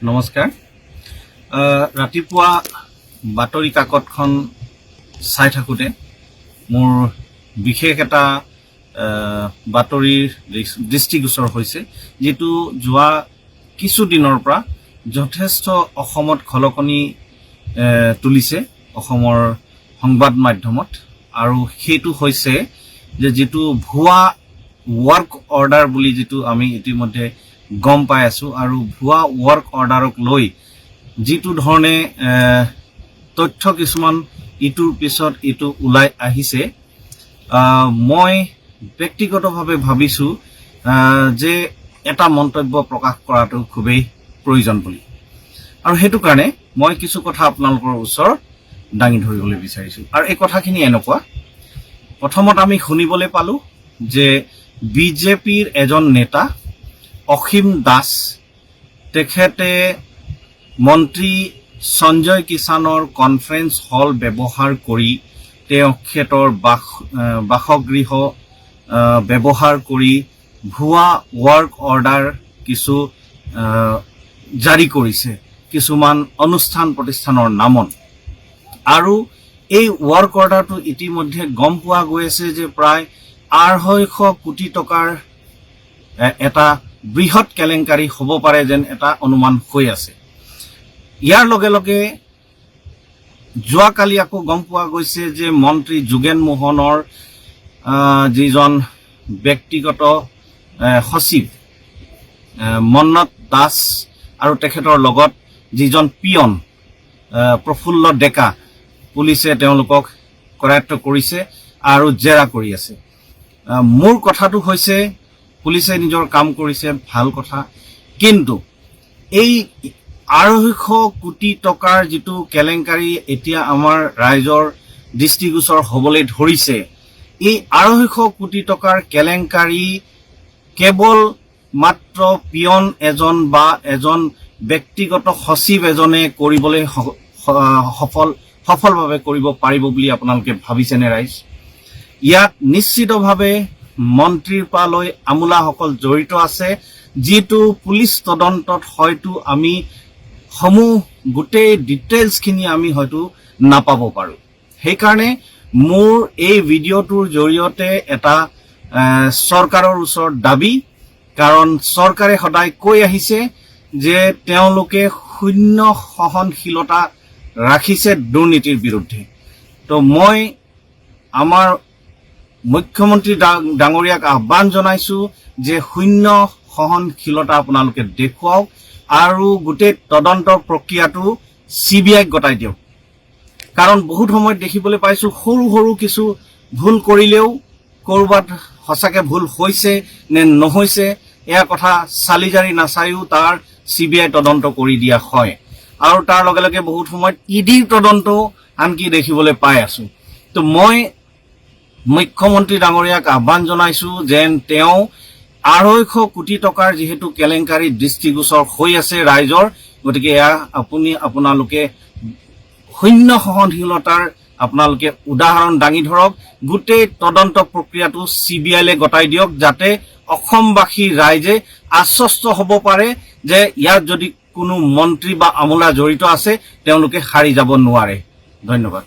নমস্কাৰ। ৰাতিপুৱা বাতৰি কাকতখন চাই থাকোঁতে মোৰ বিশেষ এটা বাতৰিৰ দৃষ্টিগোচৰ হৈছে, যিটো যোৱা কিছুদিনৰ পৰা যথেষ্ট অসমত খলকনি তুলিছে অসমৰ সংবাদ মাধ্যমত। আৰু সেইটো হৈছে যে যিটো ভুৱা ৱৰ্ক অৰ্ডাৰ বুলি যিটো আমি ইতিমধ্যে গম পাই আছোঁ, আৰু ভুৱা ৱৰ্ক অৰ্ডাৰক লৈ যিটো ধৰণে তথ্য কিছুমান ইটোৰ পিছত ইটো ওলাই আহিছে, মই ব্যক্তিগতভাৱে ভাবিছোঁ যে এটা মন্তব্য প্ৰকাশ কৰাটো খুবেই প্ৰয়োজন বুলি। আৰু সেইটো কাৰণে মই কিছু কথা আপোনালোকৰ ওচৰত দাঙি ধৰিবলৈ বিচাৰিছোঁ। আৰু এই কথাখিনি এনেকুৱা, প্ৰথমত আমি শুনিবলৈ পালোঁ যে বিজেপিৰ এজন নেতা অসীম দাস, তেখেতে মন্ত্ৰী সঞ্জয় কিষাণৰ কনফাৰেন্স হল ব্যৱহাৰ কৰি তেখেতৰ বাসগৃহ ব্যৱহাৰ কৰি ভুৱা ৱৰ্ক অৰ্ডাৰ কিছু জাৰি কৰিছে কিছুমান অনুষ্ঠান প্ৰতিষ্ঠানৰ নামত। আৰু এই ৱৰ্ক অৰ্ডাৰটো ইতিমধ্যে গম পোৱা গৈ আছে যে প্ৰায় 250 কোটি টকাৰ এটা বৃহৎ কেলেংকাৰী হ'ব পাৰে যেন এটা অনুমান হৈ আছে। ইয়াৰ লগে লগে যোৱাকালি আকৌ গম পোৱা গৈছে যে মন্ত্ৰী যোগেন মোহনৰ যিজন ব্যক্তিগত সচিব মন্নত দাস আৰু তেখেতৰ লগত যিজন পিয়ন প্ৰফুল্ল ডেকা, পুলিচে তেওঁলোকক কৰায়ত্ব কৰিছে আৰু জেৰা কৰি আছে। মোৰ কথাটো হৈছে, পুলিচে নিজৰ কাম কৰিছে, ভাল কথা, কিন্তু এই 250 কোটি টকাৰ যিটো কেলেংকাৰী এতিয়া আমাৰ ৰাইজৰ দৃষ্টিগোচৰ হ'বলৈ ধৰিছে, এই 250 কোটি টকাৰ কেলেংকাৰী কেৱল মাত্ৰ পিয়ন এজন বা এজন ব্যক্তিগত সচিব এজনে কৰিবলৈ সফলভাৱে কৰিব পাৰিব বুলি আপোনালোকে ভাবিছেনে ৰাইজ? ইয়াত নিশ্চিতভাৱে মন্ত্ৰীৰ পৰা লৈ আমোলাসকল জড়িত আছে, যিটো পুলিচ তদন্তত হয়তো আমি গোটেই ডিটেইলছখিনি আমি হয়তো নাপাব পাৰোঁ। সেইকাৰণে মোৰ এই ভিডিঅ'টোৰ জৰিয়তে এটা চৰকাৰৰ ওচৰত দাবী, কাৰণ চৰকাৰে সদায় কৈ আহিছে যে তেওঁলোকে শূন্য সহনশীলতা ৰাখিছে দুৰ্নীতিৰ বিৰুদ্ধে। তো মই আমাৰ মুখ্যমন্ত্ৰী ডাঙৰীয়াক আহ্বান জনাইছোঁ যে শূন্য সহনশীলতা আপোনালোকে দেখুৱাওক আৰু গোটেই তদন্তৰ প্ৰক্ৰিয়াটো CBIক গতাই দিয়ক। কাৰণ বহুত সময়ত দেখিবলৈ পাইছোঁ সৰু সৰু কিছু ভুল কৰিলেও ক'ৰবাত সঁচাকৈ ভুল হৈছে নে নহৈছে এয়া কথা চালি জাৰি নাচায়ো তাৰ CBI তদন্ত কৰি দিয়া হয়। আৰু তাৰ লগে লগে বহুত সময়ত EDৰ তদন্তও আনকি দেখিবলৈ পাই আছোঁ। তো মই মুখ্যমন্ত্ৰী ডাঙৰীয়াক আহ্বান জনাইছোঁ যেন তেওঁ 250 কোটি টকাৰ যিহেতু কেলেংকাৰী দৃষ্টিগোচৰ হৈ আছে ৰাইজৰ, গতিকে এয়া আপোনালোকে শূন্য সহনশীলতাৰ আপোনালোকে উদাহৰণ দাঙি ধৰক, গোটেই তদন্ত প্ৰক্ৰিয়াটো CBIলৈ গতাই দিয়ক, যাতে অসমবাসী ৰাইজে আশ্বস্ত হ'ব পাৰে যে ইয়াত যদি কোনো মন্ত্ৰী বা আমোলা জড়িত আছে তেওঁলোকে সাৰি যাব নোৱাৰে। ধন্যবাদ।